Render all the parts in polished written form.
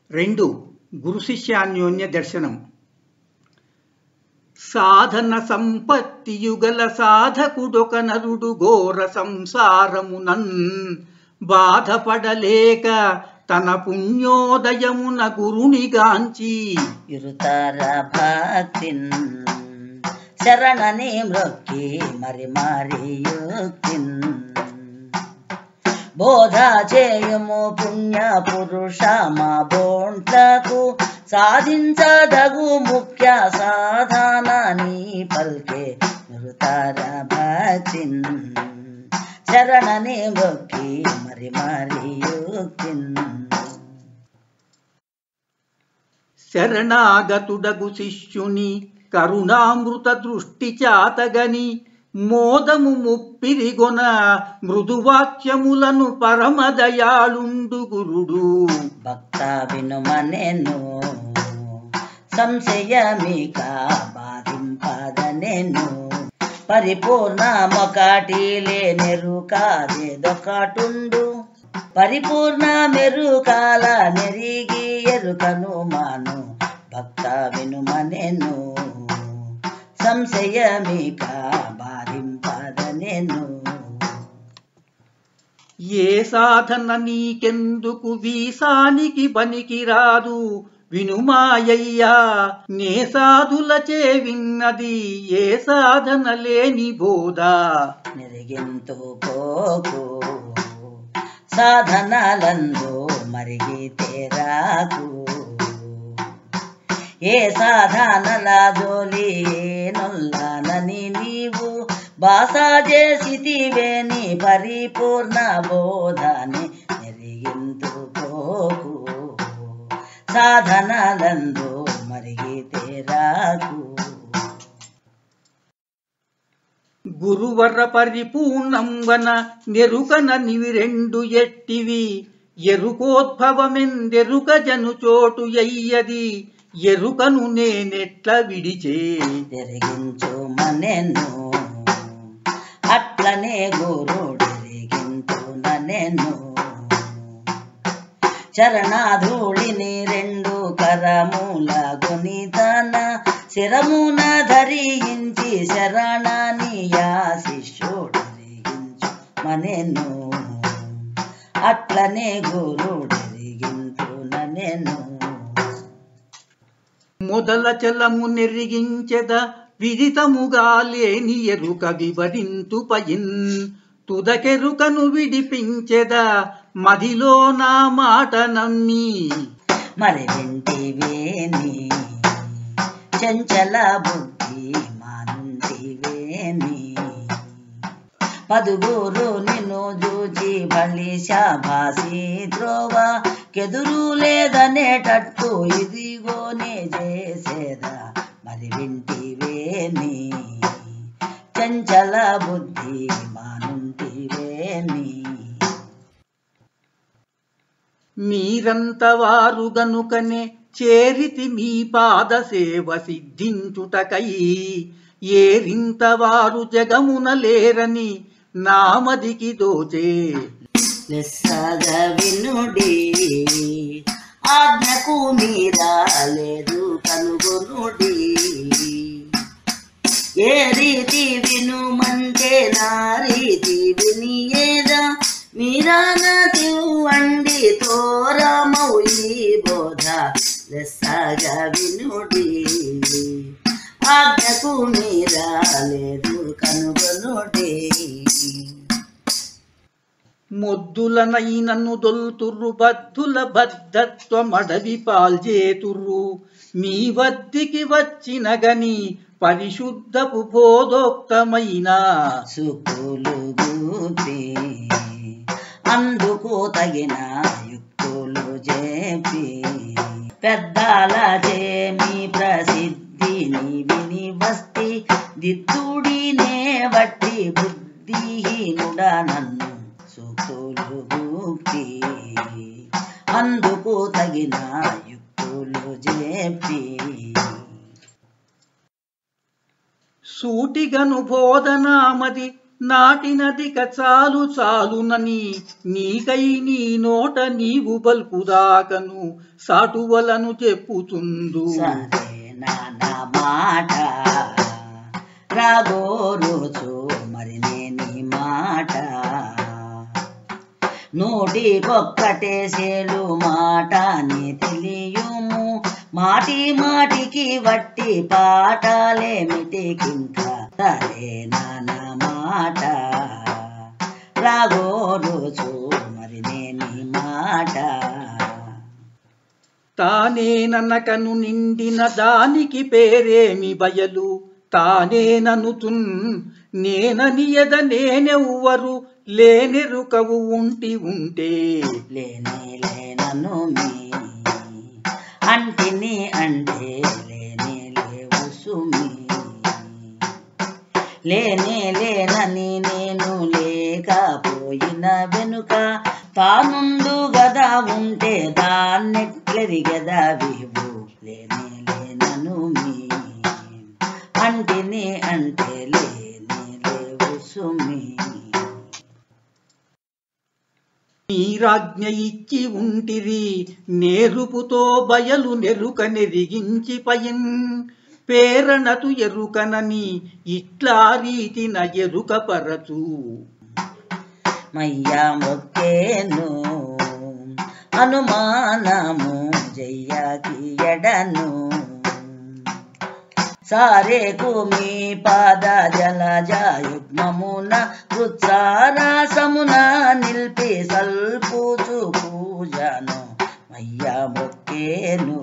2. గురు శిష్యాన్యోన్య దర్శనం. సాధన సంపత్తియుగల సాధకుడొక నరుడు ఘోర సంసారమునన్ బాధపడలేక తన పుణ్యోదయమున గురునిగాంచి ఇరుతార భక్తిన్ శరణని మ్రొక్కి మరి మరి యుక్తిన్ బోధ చేయుము పుణ్య పురుష మా బోంట్లకు సాధించదగు ముఖ్య సాధనని పల్కే నిరుతార భక్తిన్ శరణని మ్రొక్కి మరి మరి యుక్తిన్ శరణాగతుడగు శిష్యుని కరుణామృత దృష్టి చాతగని మోదము ముప్పిరిగొన మృదువాక్యములను పరమదయాళుండు గురుడు భక్త వినుమనెను సంశయమిక బాధింపదనెను పరిపూర్ణమొకటి లేనెరుకాదేదొకటుండు పరిపూర్ణ మెరుకాల నెరిగి ఎరుకను మాను భక్త వినుమనెను సంశయమిక బాధింపదనెను ఏ సాధన నీకెందుకు వీసానికి పనికిరాదు వినుమాయ్యా నే సాధులచే విన్నది ఏ సాధన లేని బోధ నెరిగింతు పోకు సాధనలందు మరిగితే రాకు ఏ సాధనల జోలి నొల్లనని నీవు బాసా చేసితివేని పరిపూర్ణ బోధని నెరిగింతు పోకు సాధనలందు మరిగితే రాకు గురువర పరిపూర్ణంవన నెరుకన నివిరెండు ఎట్టివి ఎరుకోద్భవమెందెరుక జను చోటు ఎయ్యది ఎరుకను నేనెట్ల విడిచే తిరిగించు మనెను అట్లనే గురుడెరిగించు ననెను చరణాధూళిని రెండు కరముల గునితన శిరమున ధరించి శరణాని యా శిష్యుడెరిగించు మనెను అట్లనే గురుడెరిగించు ననెను మొదల చలము నెరిగించెద విదితముగా లేని ఎరుక వివరింతు పయిన్ తుదకెరుకను విడిపించెద మదిలో నా మాట నమ్మి మరి వింటివేని చంచల బుద్ధి మానుంటివేని పదుగురు నిన్ను జూచి బలి శాభాసి త్రోవ కెదురు లేదనేటట్టు ఇదిగోనే చేసేదా మరి వింటివేని చంచల బుద్ధి మానుంటివేని మీరంత వారు గనుకనే చేరితి మీ పాద సేవ సిద్ధించుటకై ఏరింత వారు జగమున లేరని నామదికి దోచే లెస్సగ వినుడి ఆజ్ఞకు మీరాలేదు కనుగొనుడి ఏ రీతి వినుమంటే నా రీతి వినియేదా మీరానతి వండి తోరమౌ ఈ బోధ లెస్సగ వినుడి ఆజ్ఞకు మీరాలేదు కనుగొనుడి మొద్దులనైనను దొల్తుర్రు బద్ధుల బద్ధత్వమడవి పాల్జేతుర్రు మీ వద్దికి వచ్చిన గని పరిశుద్ధపు బోధోక్తమైన సుకులు గూపి అందుకు తగిన యుక్తులు చెప్పి పెద్దల చేమి ప్రసిద్ధిని విని వస్తి దిద్దుడినే వట్టి బుద్ధిహీనుడ నన్ను సుకులు గూపి అందుకు తగిన యుక్తులు చెప్పి సూటిగను బోధనామది నాటినదిక చాలు చాలునని నీకై నీ నోట నీవు బల్కుదాకను సాటువలను చెప్పుచుందు. సరే నాన్న మాట రాగోరుచు మరి నేని మాట నోటికొక్కటేసేలు మాట అని తెలియుము మాటి మాటికి వట్టి పాఠాలేమిటికింక. సరే నాన్న మాట రాగోరుచు మరి నేని మాట. తానేననకను నిండిన దానికి పేరేమి బయలు తానేననుతున్ నేననియద నేనెవ్వరు లేనెరుకవు ఉంటే లేనే లేనను మీ అంటిని అంటే లేనే లేవు సుమి లేనే లేనని నేను లేకపోయిన వెనుక తానుండు గదా ఉంటే దాన్నెట్లెరిగదా వివు లేనే లేనను మీ అంటిని అంటే లేనే లేవు సుమి. మీరాజ్ఞ ఇచ్చి ఉంటిరి నేరుపుతో బయలు నెరుక నెరిగించి పయిన్ పేరణతు ఎరుకనని ఇట్లా రీతిన ఎరుక పరచు. మయ్యా మొక్కేను అనుమానము జయ్యాకి ఎడను సారేకు మీ పాద జలజయుగ్మమున కృత్సారాసమున నిల్పి సల్పుచు పూజను మయ్యా మొక్కేను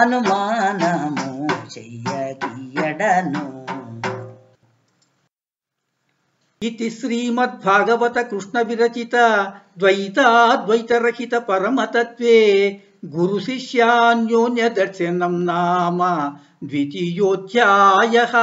అనుమానము చెయ్యకియడను. ఇది శ్రీమద్భాగవత కృష్ణ విరచిత ద్వైతాద్వైతరహిత పరమతత్వే గురు శిష్యాన్యోన్య దర్శనం నామ ద్వితీయోధ్యాయః.